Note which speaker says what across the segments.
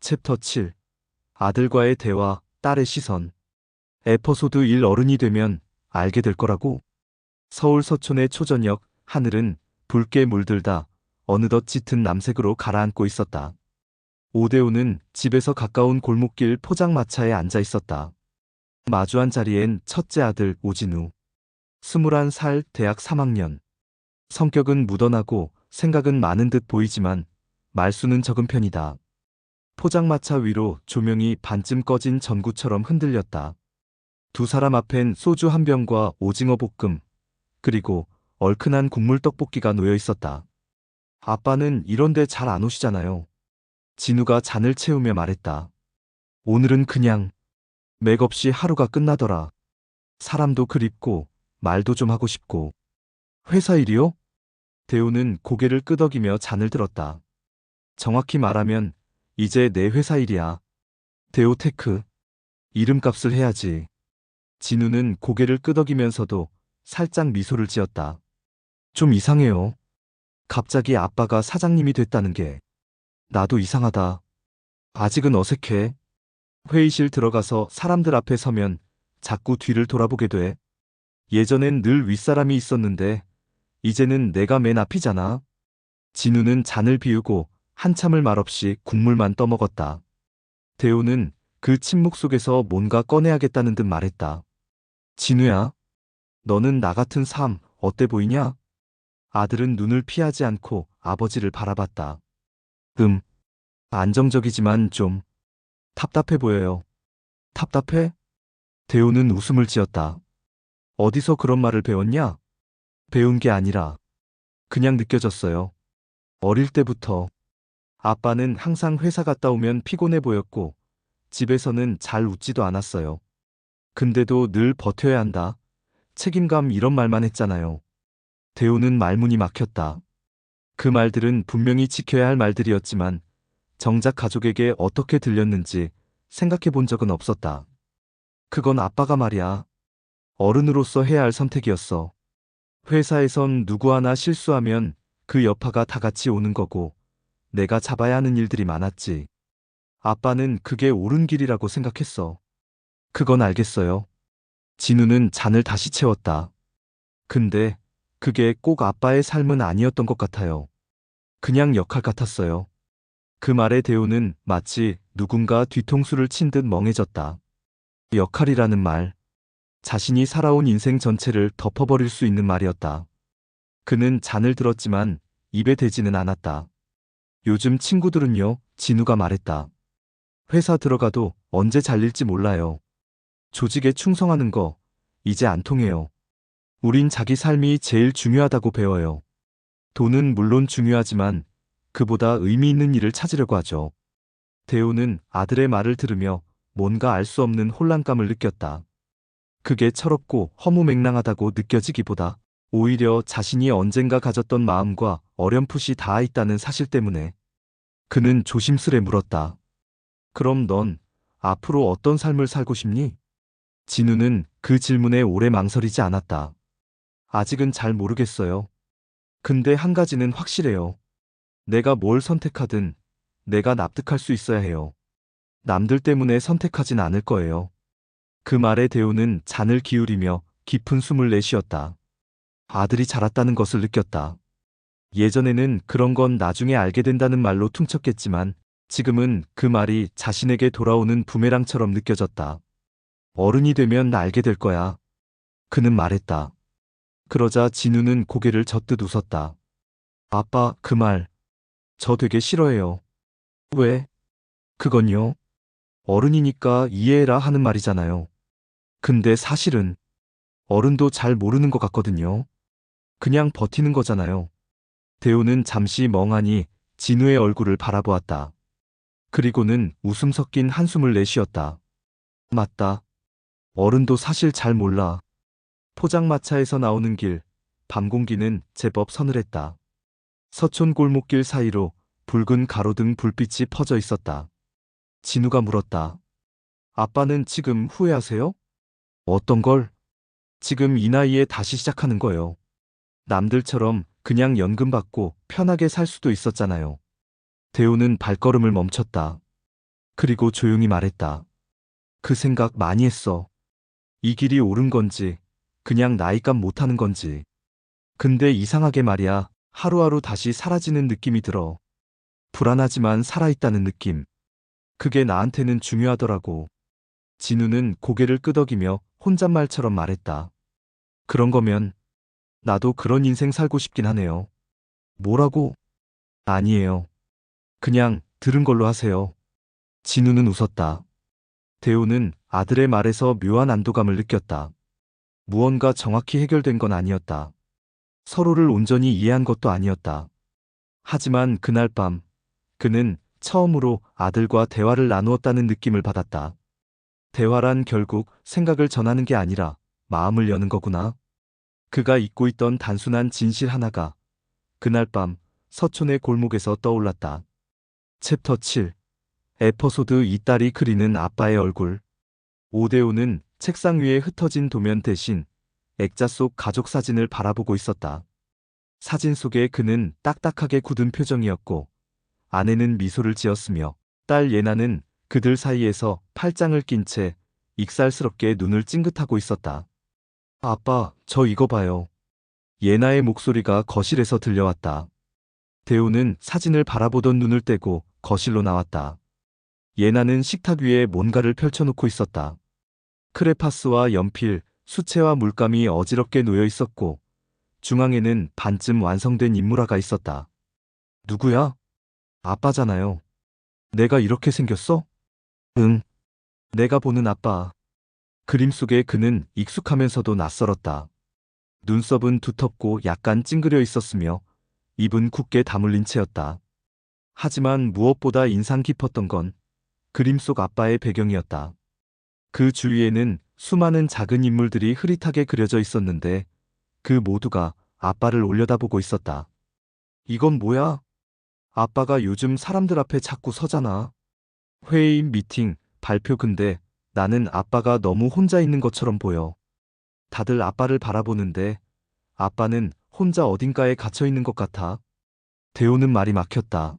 Speaker 1: 챕터 7. 아들과의 대화, 딸의 시선. 에피소드 1. 어른이 되면 알게 될 거라고. 서울 서촌의 초저녁, 하늘은 붉게 물들다 어느덧 짙은 남색으로 가라앉고 있었다. 오대호는 집에서 가까운 골목길 포장마차에 앉아 있었다. 마주한 자리엔 첫째 아들 오진우. 21살, 대학 3학년. 성격은 무던하고 생각은 많은 듯 보이지만 말수는 적은 편이다. 포장마차 위로 조명이 반쯤 꺼진 전구처럼 흔들렸다. 두 사람 앞엔 소주 한 병과 오징어 볶음, 그리고 얼큰한 국물 떡볶이가 놓여 있었다. 아빠는 이런데 잘 안 오시잖아요. 진우가 잔을 채우며 말했다. 오늘은 그냥 맥없이 하루가 끝나더라. 사람도 그립고 말도 좀 하고 싶고. 회사 일이요? 대우는 고개를 끄덕이며 잔을 들었다. 정확히 말하면 이제 내 회사 일이야. 데오테크. 이름값을 해야지. 진우는 고개를 끄덕이면서도 살짝 미소를 지었다. 좀 이상해요. 갑자기 아빠가 사장님이 됐다는 게. 나도 이상하다. 아직은 어색해. 회의실 들어가서 사람들 앞에 서면 자꾸 뒤를 돌아보게 돼. 예전엔 늘 윗사람이 있었는데 이제는 내가 맨 앞이잖아. 진우는 잔을 비우고 한참을 말없이 국물만 떠먹었다. 대우는 그 침묵 속에서 뭔가 꺼내야겠다는 듯 말했다. 진우야, 너는 나 같은 삶 어때 보이냐? 아들은 눈을 피하지 않고 아버지를 바라봤다. 안정적이지만 좀 답답해 보여요. 답답해? 대우는 웃음을 지었다. 어디서 그런 말을 배웠냐? 배운 게 아니라 그냥 느껴졌어요. 어릴 때부터. 아빠는 항상 회사 갔다 오면 피곤해 보였고 집에서는 잘 웃지도 않았어요. 근데도 늘 버텨야 한다. 책임감 이런 말만 했잖아요. 대우는 말문이 막혔다. 그 말들은 분명히 지켜야 할 말들이었지만 정작 가족에게 어떻게 들렸는지 생각해 본 적은 없었다. 그건 아빠가 말이야. 어른으로서 해야 할 선택이었어. 회사에선 누구 하나 실수하면 그 여파가 다 같이 오는 거고 내가 잡아야 하는 일들이 많았지. 아빠는 그게 옳은 길이라고 생각했어. 그건 알겠어요. 진우는 잔을 다시 채웠다. 근데 그게 꼭 아빠의 삶은 아니었던 것 같아요. 그냥 역할 같았어요. 그 말에 대우는 마치 누군가 뒤통수를 친 듯 멍해졌다. 역할이라는 말, 자신이 살아온 인생 전체를 덮어버릴 수 있는 말이었다. 그는 잔을 들었지만 입에 대지는 않았다. 요즘 친구들은요, 진우가 말했다. 회사 들어가도 언제 잘릴지 몰라요. 조직에 충성하는 거, 이제 안 통해요. 우린 자기 삶이 제일 중요하다고 배워요. 돈은 물론 중요하지만 그보다 의미 있는 일을 찾으려고 하죠. 대우는 아들의 말을 들으며 뭔가 알 수 없는 혼란감을 느꼈다. 그게 철없고 허무맹랑하다고 느껴지기보다 오히려 자신이 언젠가 가졌던 마음과 어렴풋이 닿아 있다는 사실 때문에. 그는 조심스레 물었다. 그럼 넌 앞으로 어떤 삶을 살고 싶니? 진우는 그 질문에 오래 망설이지 않았다. 아직은 잘 모르겠어요. 근데 한 가지는 확실해요. 내가 뭘 선택하든 내가 납득할 수 있어야 해요. 남들 때문에 선택하진 않을 거예요. 그 말에 대우는 잔을 기울이며 깊은 숨을 내쉬었다. 아들이 자랐다는 것을 느꼈다. 예전에는 그런 건 나중에 알게 된다는 말로 퉁쳤겠지만 지금은 그 말이 자신에게 돌아오는 부메랑처럼 느껴졌다. 어른이 되면 알게 될 거야. 그는 말했다. 그러자 진우는 고개를 젓듯 웃었다. 아빠, 그 말, 저 되게 싫어해요. 왜? 그건요. 어른이니까 이해해라 하는 말이잖아요. 근데 사실은 어른도 잘 모르는 것 같거든요. 그냥 버티는 거잖아요. 대우는 잠시 멍하니 진우의 얼굴을 바라보았다. 그리고는 웃음 섞인 한숨을 내쉬었다. 맞다. 어른도 사실 잘 몰라. 포장마차에서 나오는 길, 밤 공기는 제법 서늘했다. 서촌 골목길 사이로 붉은 가로등 불빛이 퍼져 있었다. 진우가 물었다. 아빠는 지금 후회하세요? 어떤 걸? 지금 이 나이에 다시 시작하는 거요. 남들처럼 그냥 연금 받고 편하게 살 수도 있었잖아요. 대우는 발걸음을 멈췄다. 그리고 조용히 말했다. 그 생각 많이 했어. 이 길이 옳은 건지, 그냥 나이값 못하는 건지. 근데 이상하게 말이야, 하루하루 다시 사라지는 느낌이 들어. 불안하지만 살아있다는 느낌. 그게 나한테는 중요하더라고. 진우는 고개를 끄덕이며 혼잣말처럼 말했다. 그런 거면 나도 그런 인생 살고 싶긴 하네요. 뭐라고? 아니에요. 그냥 들은 걸로 하세요. 진우는 웃었다. 대우는 아들의 말에서 묘한 안도감을 느꼈다. 무언가 정확히 해결된 건 아니었다. 서로를 온전히 이해한 것도 아니었다. 하지만 그날 밤, 그는 처음으로 아들과 대화를 나누었다는 느낌을 받았다. 대화란 결국 생각을 전하는 게 아니라 마음을 여는 거구나. 그가 잊고 있던 단순한 진실 하나가 그날 밤 서촌의 골목에서 떠올랐다. 챕터 7. 에피소드 2. 딸이 그리는 아빠의 얼굴. 오대오는 책상 위에 흩어진 도면 대신 액자 속 가족 사진을 바라보고 있었다. 사진 속에 그는 딱딱하게 굳은 표정이었고 아내는 미소를 지었으며 딸 예나는 그들 사이에서 팔짱을 낀 채 익살스럽게 눈을 찡긋하고 있었다. 아빠, 저 이거 봐요. 예나의 목소리가 거실에서 들려왔다. 대우는 사진을 바라보던 눈을 떼고 거실로 나왔다. 예나는 식탁 위에 뭔가를 펼쳐놓고 있었다. 크레파스와 연필, 수채화 물감이 어지럽게 놓여 있었고 중앙에는 반쯤 완성된 인물화가 있었다. 누구야? 아빠잖아요. 내가 이렇게 생겼어? 응. 내가 보는 아빠. 그림 속의 그는 익숙하면서도 낯설었다. 눈썹은 두텁고 약간 찡그려 있었으며 입은 굳게 다물린 채였다. 하지만 무엇보다 인상 깊었던 건 그림 속 아빠의 배경이었다. 그 주위에는 수많은 작은 인물들이 흐릿하게 그려져 있었는데 그 모두가 아빠를 올려다보고 있었다. 이건 뭐야? 아빠가 요즘 사람들 앞에 자꾸 서잖아. 회의, 미팅, 발표 근데 나는 아빠가 너무 혼자 있는 것처럼 보여. 다들 아빠를 바라보는데 아빠는 혼자 어딘가에 갇혀 있는 것 같아. 대우는 말이 막혔다.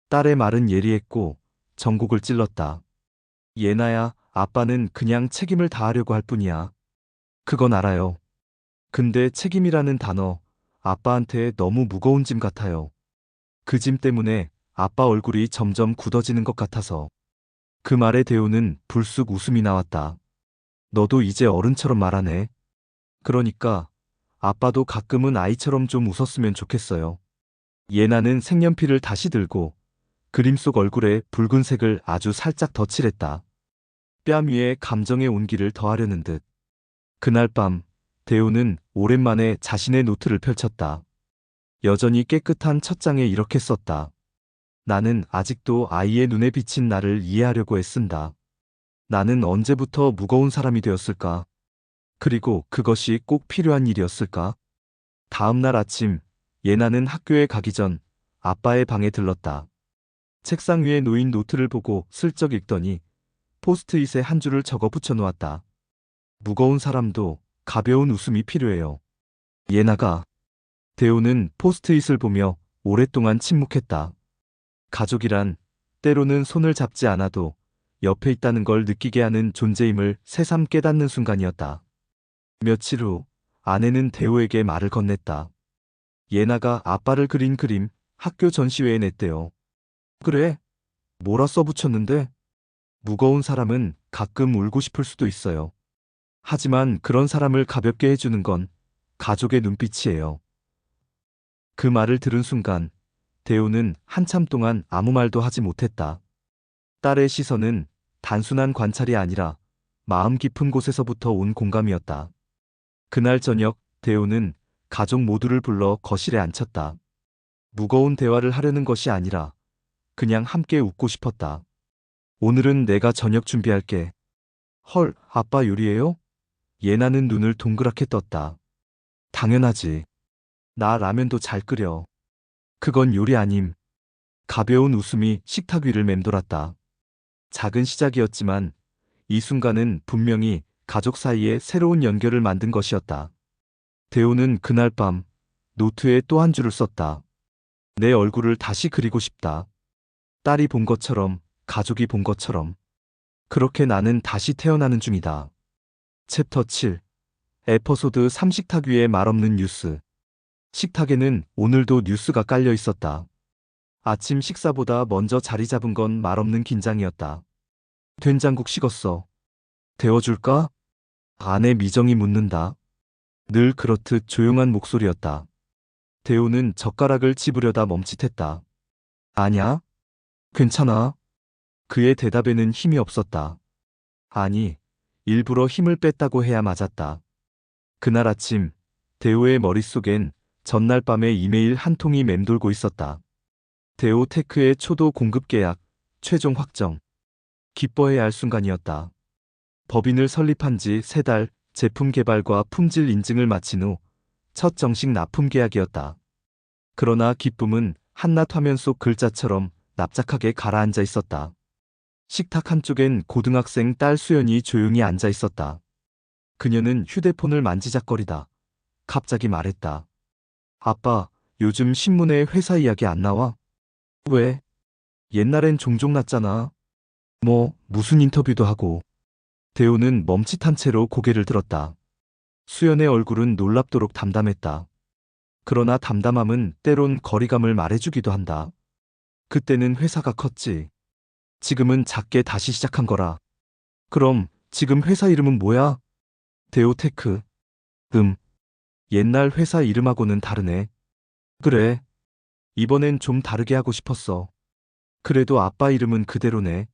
Speaker 1: 딸의 말은 예리했고 전곡을 찔렀다. 예나야, 아빠는 그냥 책임을 다하려고 할 뿐이야. 그건 알아요. 근데 책임이라는 단어, 아빠한테 너무 무거운 짐 같아요. 그 짐 때문에 아빠 얼굴이 점점 굳어지는 것 같아서. 그 말에 대우는 불쑥 웃음이 나왔다. 너도 이제 어른처럼 말하네. 그러니까 아빠도 가끔은 아이처럼 좀 웃었으면 좋겠어요. 예나는 색연필을 다시 들고 그림 속 얼굴에 붉은색을 아주 살짝 덧칠했다. 뺨 위에 감정의 온기를 더하려는 듯. 그날 밤 대우는 오랜만에 자신의 노트를 펼쳤다. 여전히 깨끗한 첫 장에 이렇게 썼다. 나는 아직도 아이의 눈에 비친 나를 이해하려고 애쓴다. 나는 언제부터 무거운 사람이 되었을까? 그리고 그것이 꼭 필요한 일이었을까? 다음 날 아침, 예나는 학교에 가기 전 아빠의 방에 들렀다. 책상 위에 놓인 노트를 보고 슬쩍 읽더니 포스트잇에 한 줄을 적어 붙여 놓았다. 무거운 사람도 가벼운 웃음이 필요해요. 예나가. 대우는 포스트잇을 보며 오랫동안 침묵했다. 가족이란 때로는 손을 잡지 않아도 옆에 있다는 걸 느끼게 하는 존재임을 새삼 깨닫는 순간이었다. 며칠 후 아내는 대우에게 말을 건넸다. 예나가 아빠를 그린 그림 학교 전시회에 냈대요. 그래? 뭐라 써붙였는데? 무거운 사람은 가끔 울고 싶을 수도 있어요. 하지만 그런 사람을 가볍게 해주는 건 가족의 눈빛이에요. 그 말을 들은 순간 대우는 한참 동안 아무 말도 하지 못했다. 딸의 시선은 단순한 관찰이 아니라 마음 깊은 곳에서부터 온 공감이었다. 그날 저녁 대우는 가족 모두를 불러 거실에 앉혔다. 무거운 대화를 하려는 것이 아니라 그냥 함께 웃고 싶었다. 오늘은 내가 저녁 준비할게. 헐, 아빠 요리해요? 예나는 눈을 동그랗게 떴다. 당연하지. 나 라면도 잘 끓여. 그건 요리 아님. 가벼운 웃음이 식탁 위를 맴돌았다. 작은 시작이었지만 이 순간은 분명히 가족 사이에 새로운 연결을 만든 것이었다. 대우는 그날 밤 노트에 또 한 줄을 썼다. 내 얼굴을 다시 그리고 싶다. 딸이 본 것처럼 가족이 본 것처럼. 그렇게 나는 다시 태어나는 중이다. 챕터 7. 에피소드 3 식탁 위에 말없는 뉴스. 식탁에는 오늘도 뉴스가 깔려 있었다. 아침 식사보다 먼저 자리 잡은 건 말없는 긴장이었다. 된장국 식었어. 데워줄까? 아내 미정이 묻는다. 늘 그렇듯 조용한 목소리였다. 대우는 젓가락을 집으려다 멈칫했다. 아냐? 괜찮아. 그의 대답에는 힘이 없었다. 아니, 일부러 힘을 뺐다고 해야 맞았다. 그날 아침, 대우의 머릿속엔 전날 밤에 이메일 한 통이 맴돌고 있었다. 대우테크의 초도 공급 계약, 최종 확정. 기뻐해야 할 순간이었다. 법인을 설립한 지 3달, 제품 개발과 품질 인증을 마친 후 첫 정식 납품 계약이었다. 그러나 기쁨은 한낱 화면 속 글자처럼 납작하게 가라앉아 있었다. 식탁 한쪽엔 고등학생 딸 수연이 조용히 앉아 있었다. 그녀는 휴대폰을 만지작거리다 갑자기 말했다. 아빠, 요즘 신문에 회사 이야기 안 나와? 왜? 옛날엔 종종 났잖아. 무슨 인터뷰도 하고. 대우는 멈칫한 채로 고개를 들었다. 수연의 얼굴은 놀랍도록 담담했다. 그러나 담담함은 때론 거리감을 말해주기도 한다. 그때는 회사가 컸지. 지금은 작게 다시 시작한 거라. 그럼 지금 회사 이름은 뭐야? 대우테크. 옛날 회사 이름하고는 다르네. 그래. 이번엔 좀 다르게 하고 싶었어. 그래도 아빠 이름은 그대로네.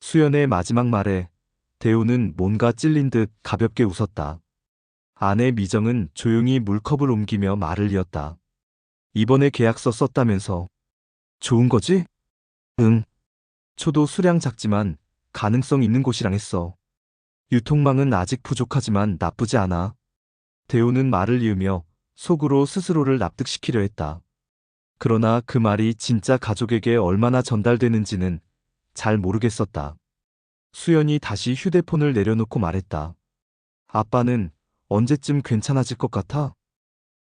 Speaker 1: 수연의 마지막 말에 대우는 뭔가 찔린 듯 가볍게 웃었다. 아내 미정은 조용히 물컵을 옮기며 말을 이었다. 이번에 계약서 썼다면서. 좋은 거지? 응. 초도 수량 작지만 가능성 있는 곳이랑 했어. 유통망은 아직 부족하지만 나쁘지 않아. 대우는 말을 이으며 속으로 스스로를 납득시키려 했다. 그러나 그 말이 진짜 가족에게 얼마나 전달되는지는 잘 모르겠었다. 수연이 다시 휴대폰을 내려놓고 말했다. 아빠는 언제쯤 괜찮아질 것 같아?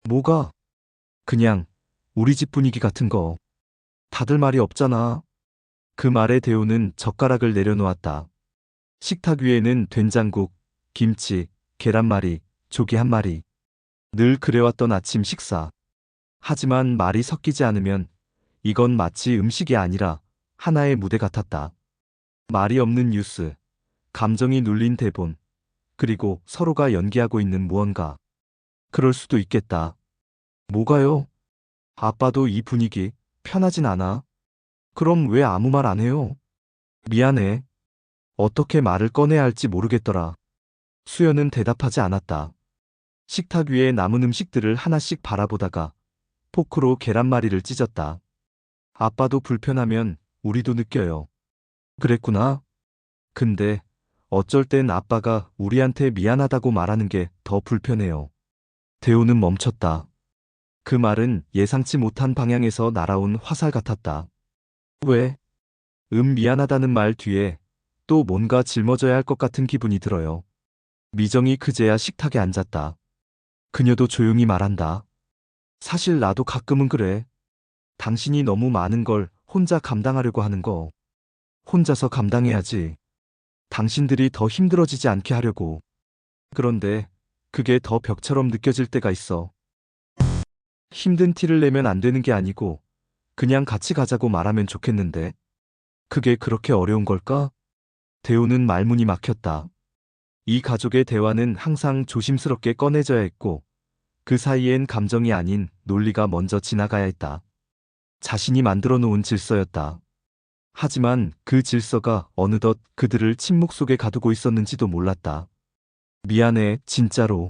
Speaker 1: 뭐가? 그냥 우리 집 분위기 같은 거. 다들 말이 없잖아. 그 말에 대우는 젓가락을 내려놓았다. 식탁 위에는 된장국, 김치, 계란말이, 조기 한 마리. 늘 그래왔던 아침 식사. 하지만 말이 섞이지 않으면 이건 마치 음식이 아니라 하나의 무대 같았다. 말이 없는 뉴스, 감정이 눌린 대본, 그리고 서로가 연기하고 있는 무언가. 그럴 수도 있겠다. 뭐가요? 아빠도 이 분위기 편하진 않아. 그럼 왜 아무 말 안 해요? 미안해. 어떻게 말을 꺼내야 할지 모르겠더라. 수연은 대답하지 않았다. 식탁 위에 남은 음식들을 하나씩 바라보다가 포크로 계란말이를 찢었다. 아빠도 불편하면 우리도 느껴요. 그랬구나. 근데 어쩔 땐 아빠가 우리한테 미안하다고 말하는 게 더 불편해요. 대우는 멈췄다. 그 말은 예상치 못한 방향에서 날아온 화살 같았다. 왜? 미안하다는 말 뒤에 또 뭔가 짊어져야 할 것 같은 기분이 들어요. 미정이 그제야 식탁에 앉았다. 그녀도 조용히 말한다. 사실 나도 가끔은 그래. 당신이 너무 많은 걸 혼자 감당하려고 하는 거. 혼자서 감당해야지. 당신들이 더 힘들어지지 않게 하려고. 그런데 그게 더 벽처럼 느껴질 때가 있어. 힘든 티를 내면 안 되는 게 아니고 그냥 같이 가자고 말하면 좋겠는데. 그게 그렇게 어려운 걸까? 대우는 말문이 막혔다. 이 가족의 대화는 항상 조심스럽게 꺼내져야 했고 그 사이엔 감정이 아닌 논리가 먼저 지나가야 했다. 자신이 만들어 놓은 질서였다. 하지만 그 질서가 어느덧 그들을 침묵 속에 가두고 있었는지도 몰랐다. 미안해, 진짜로.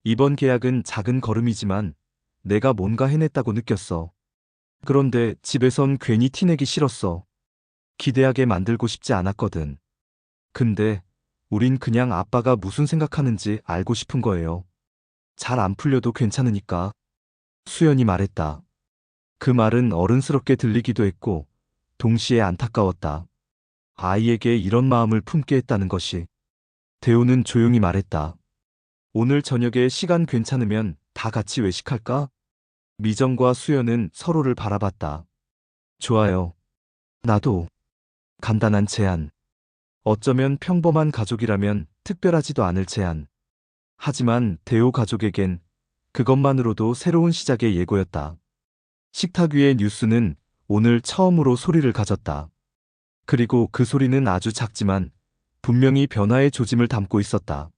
Speaker 1: 이번 계약은 작은 걸음이지만 내가 뭔가 해냈다고 느꼈어. 그런데 집에선 괜히 티내기 싫었어. 기대하게 만들고 싶지 않았거든. 근데 우린 그냥 아빠가 무슨 생각하는지 알고 싶은 거예요. 잘 안 풀려도 괜찮으니까. 수연이 말했다. 그 말은 어른스럽게 들리기도 했고 동시에 안타까웠다. 아이에게 이런 마음을 품게 했다는 것이. 대우는 조용히 말했다. 오늘 저녁에 시간 괜찮으면 다 같이 외식할까? 미정과 수연은 서로를 바라봤다. 좋아요. 나도. 간단한 제안. 어쩌면 평범한 가족이라면 특별하지도 않을 제안. 하지만 대호 가족에겐 그것만으로도 새로운 시작의 예고였다. 식탁 위의 뉴스는 오늘 처음으로 소리를 가졌다. 그리고 그 소리는 아주 작지만 분명히 변화의 조짐을 담고 있었다.